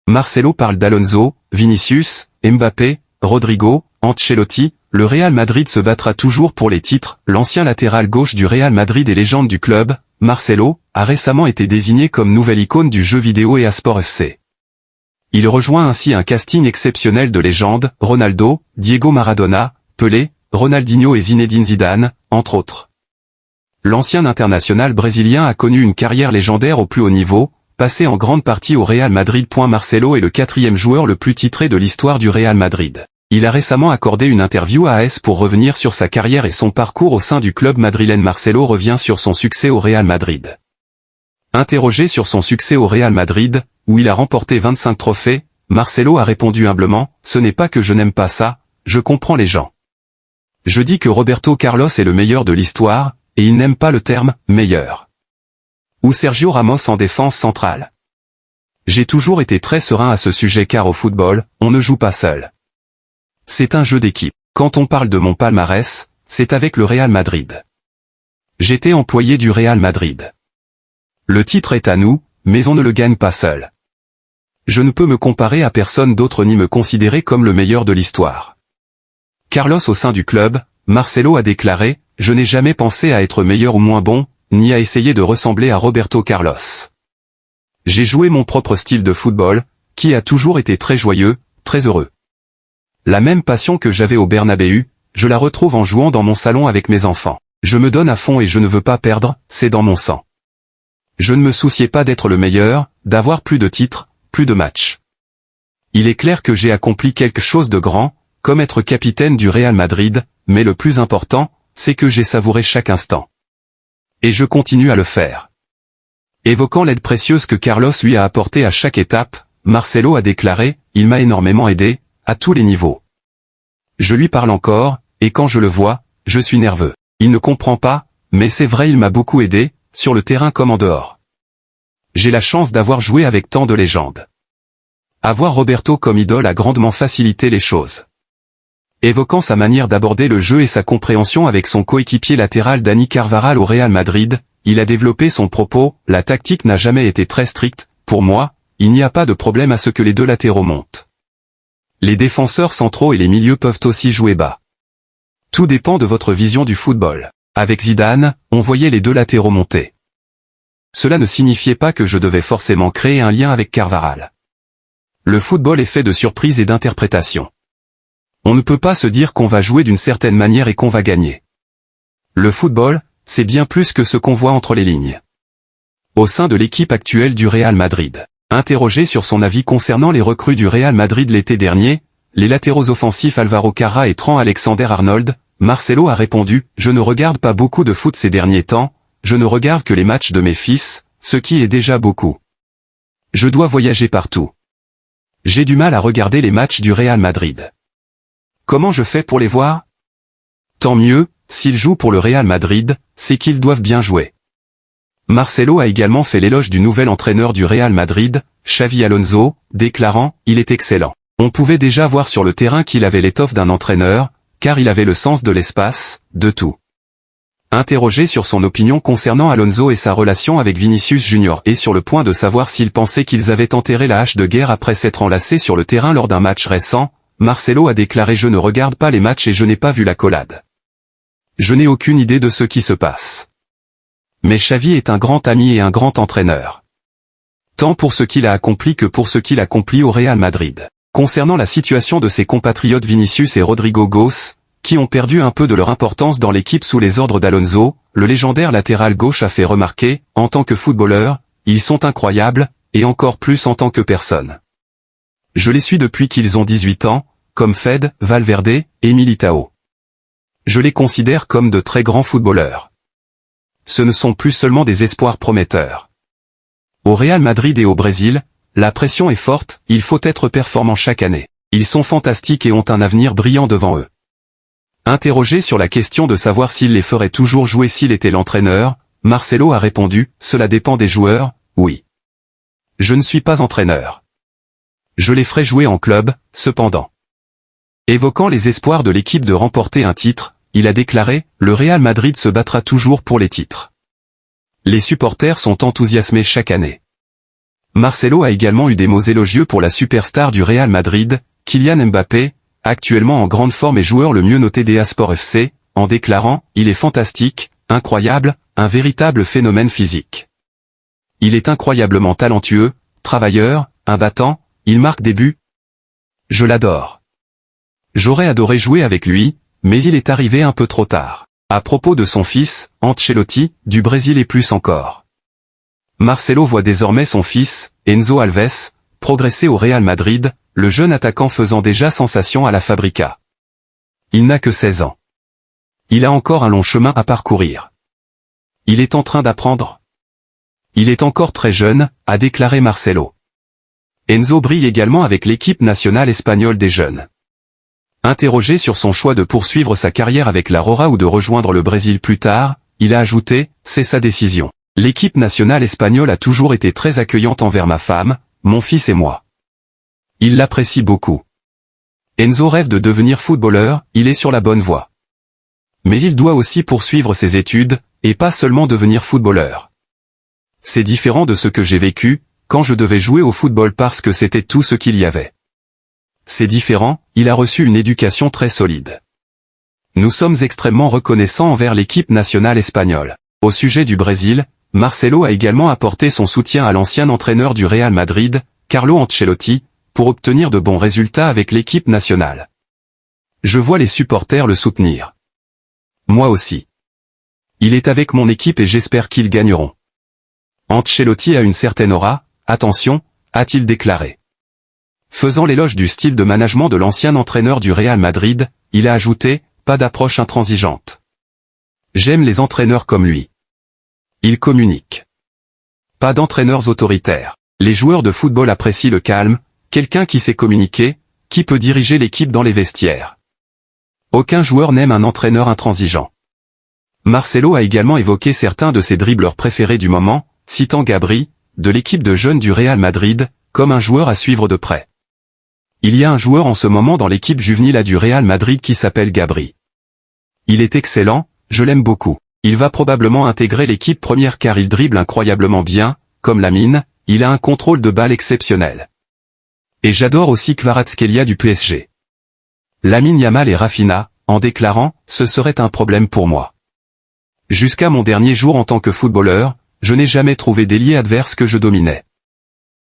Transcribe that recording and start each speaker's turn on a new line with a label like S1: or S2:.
S1: Marcelo parle d'Alonso, Vinicius, Mbappé, Rodrigo, Ancelotti. Le Real Madrid se battra toujours pour les titres. L'ancien latéral gauche du Real Madrid et légende du club, Marcelo, a récemment été désigné comme nouvelle icône du jeu vidéo EA Sport FC. Il rejoint ainsi un casting exceptionnel de légendes, Ronaldo, Diego Maradona, Pelé, Ronaldinho et Zinedine Zidane, entre autres. L'ancien international brésilien a connu une carrière légendaire au plus haut niveau, passé en grande partie au Real Madrid. Marcelo est le 4e joueur le plus titré de l'histoire du Real Madrid. Il a récemment accordé une interview à AS pour revenir sur sa carrière et son parcours au sein du club madrilène. Marcelo revient sur son succès au Real Madrid. Interrogé sur son succès au Real Madrid, où il a remporté 25 trophées, Marcelo a répondu humblement, « Ce n'est pas que je n'aime pas ça, je comprends les gens. Je dis que Roberto Carlos est le meilleur de l'histoire, et il n'aime pas le terme « meilleur ». Ou Sergio Ramos en défense centrale. J'ai toujours été très serein à ce sujet car au football, on ne joue pas seul. C'est un jeu d'équipe. Quand on parle de mon palmarès, c'est avec le Real Madrid. J'étais employé du Real Madrid. Le titre est à nous, mais on ne le gagne pas seul. Je ne peux me comparer à personne d'autre ni me considérer comme le meilleur de l'histoire. Carlos au sein du club, Marcelo a déclaré, « Je n'ai jamais pensé à être meilleur ou moins bon, ni à essayer de ressembler à Roberto Carlos. J'ai joué mon propre style de football, qui a toujours été très joyeux, très heureux. La même passion que j'avais au Bernabéu, je la retrouve en jouant dans mon salon avec mes enfants. Je me donne à fond et je ne veux pas perdre, c'est dans mon sang. Je ne me souciais pas d'être le meilleur, d'avoir plus de titres, plus de matchs. Il est clair que j'ai accompli quelque chose de grand, comme être capitaine du Real Madrid, mais le plus important, c'est que j'ai savouré chaque instant. Et je continue à le faire. » Évoquant l'aide précieuse que Carlos lui a apportée à chaque étape, Marcelo a déclaré, « Il m'a énormément aidé, à tous les niveaux. Je lui parle encore, et quand je le vois, je suis nerveux. Il ne comprend pas, mais c'est vrai, il m'a beaucoup aidé, sur le terrain comme en dehors. J'ai la chance d'avoir joué avec tant de légendes. Avoir Roberto comme idole a grandement facilité les choses. » Évoquant sa manière d'aborder le jeu et sa compréhension avec son coéquipier latéral Dani Carvajal au Real Madrid, il a développé son propos, « La tactique n'a jamais été très stricte, pour moi, il n'y a pas de problème à ce que les deux latéraux montent. Les défenseurs centraux et les milieux peuvent aussi jouer bas. Tout dépend de votre vision du football. Avec Zidane, on voyait les deux latéraux monter. Cela ne signifiait pas que je devais forcément créer un lien avec Carvajal. Le football est fait de surprises et d'interprétations. On ne peut pas se dire qu'on va jouer d'une certaine manière et qu'on va gagner. Le football, c'est bien plus que ce qu'on voit entre les lignes. » Au sein de l'équipe actuelle du Real Madrid. Interrogé sur son avis concernant les recrues du Real Madrid l'été dernier, les latéraux offensifs Alvaro Carra et Trent Alexander-Arnold, Marcelo a répondu « Je ne regarde pas beaucoup de foot ces derniers temps, je ne regarde que les matchs de mes fils, ce qui est déjà beaucoup. Je dois voyager partout. J'ai du mal à regarder les matchs du Real Madrid. Comment je fais pour les voir? Tant mieux, s'ils jouent pour le Real Madrid, c'est qu'ils doivent bien jouer. » Marcelo a également fait l'éloge du nouvel entraîneur du Real Madrid, Xavi Alonso, déclarant « Il est excellent. On pouvait déjà voir sur le terrain qu'il avait l'étoffe d'un entraîneur, car il avait le sens de l'espace, de tout. » Interrogé sur son opinion concernant Alonso et sa relation avec Vinicius Junior et sur le point de savoir s'il pensait qu'ils avaient enterré la hache de guerre après s'être enlacés sur le terrain lors d'un match récent, Marcelo a déclaré « Je ne regarde pas les matchs et je n'ai pas vu l'accolade. Je n'ai aucune idée de ce qui se passe. Mais Xavi est un grand ami et un grand entraîneur. Tant pour ce qu'il a accompli que pour ce qu'il accomplit au Real Madrid. » Concernant la situation de ses compatriotes Vinicius et Rodrigo Goes, qui ont perdu un peu de leur importance dans l'équipe sous les ordres d'Alonso, le légendaire latéral gauche a fait remarquer, en tant que footballeur, ils sont incroyables, et encore plus en tant que personne. Je les suis depuis qu'ils ont 18 ans, comme Fed, Valverde, et Militao. Je les considère comme de très grands footballeurs. Ce ne sont plus seulement des espoirs prometteurs. Au Real Madrid et au Brésil, la pression est forte, il faut être performant chaque année. Ils sont fantastiques et ont un avenir brillant devant eux. Interrogé sur la question de savoir s'il les ferait toujours jouer s'il était l'entraîneur, Marcelo a répondu « Cela dépend des joueurs, oui. Je ne suis pas entraîneur. Je les ferai jouer en club, cependant. » Évoquant les espoirs de l'équipe de remporter un titre, il a déclaré « Le Real Madrid se battra toujours pour les titres. Les supporters sont enthousiasmés chaque année. Marcelo a également eu des mots élogieux pour la superstar du Real Madrid, Kylian Mbappé, actuellement en grande forme et joueur le mieux noté des Sport FC, en déclarant « Il est fantastique, incroyable, un véritable phénomène physique. Il est incroyablement talentueux, travailleur, un battant, il marque des buts. Je l'adore. J'aurais adoré jouer avec lui, mais il est arrivé un peu trop tard. » À propos de son fils, Ancelotti, du Brésil et plus encore. Marcelo voit désormais son fils, Enzo Alves, progresser au Real Madrid, le jeune attaquant faisant déjà sensation à la Fabrica. Il n'a que 16 ans. Il a encore un long chemin à parcourir. Il est en train d'apprendre. Il est encore très jeune, a déclaré Marcelo. Enzo brille également avec l'équipe nationale espagnole des jeunes. Interrogé sur son choix de poursuivre sa carrière avec la Roja ou de rejoindre le Brésil plus tard, il a ajouté « C'est sa décision. L'équipe nationale espagnole a toujours été très accueillante envers ma femme, mon fils et moi. Il l'apprécie beaucoup. Enzo rêve de devenir footballeur, il est sur la bonne voie. Mais il doit aussi poursuivre ses études, et pas seulement devenir footballeur. C'est différent de ce que j'ai vécu, quand je devais jouer au football parce que c'était tout ce qu'il y avait. C'est différent, il a reçu une éducation très solide. Nous sommes extrêmement reconnaissants envers l'équipe nationale espagnole. » Au sujet du Brésil, Marcelo a également apporté son soutien à l'ancien entraîneur du Real Madrid, Carlo Ancelotti, pour obtenir de bons résultats avec l'équipe nationale. Je vois les supporters le soutenir. Moi aussi. Il est avec mon équipe et j'espère qu'ils gagneront. Ancelotti a une certaine aura, attention, a-t-il déclaré. Faisant l'éloge du style de management de l'ancien entraîneur du Real Madrid, il a ajouté « Pas d'approche intransigeante. J'aime les entraîneurs comme lui. Il communique. Pas d'entraîneurs autoritaires. Les joueurs de football apprécient le calme, quelqu'un qui sait communiquer, qui peut diriger l'équipe dans les vestiaires. Aucun joueur n'aime un entraîneur intransigeant. » Marcelo a également évoqué certains de ses dribbleurs préférés du moment, citant Gabri, de l'équipe de jeunes du Real Madrid, comme un joueur à suivre de près. Il y a un joueur en ce moment dans l'équipe juvénile du Real Madrid qui s'appelle Gabri. Il est excellent, je l'aime beaucoup. Il va probablement intégrer l'équipe première car il dribble incroyablement bien, comme Lamine, il a un contrôle de balle exceptionnel. Et j'adore aussi Kvaratskhelia du PSG. Lamine Yamal et Rafinha, en déclarant « Ce serait un problème pour moi. Jusqu'à mon dernier jour en tant que footballeur, je n'ai jamais trouvé d'ailier adverse que je dominais.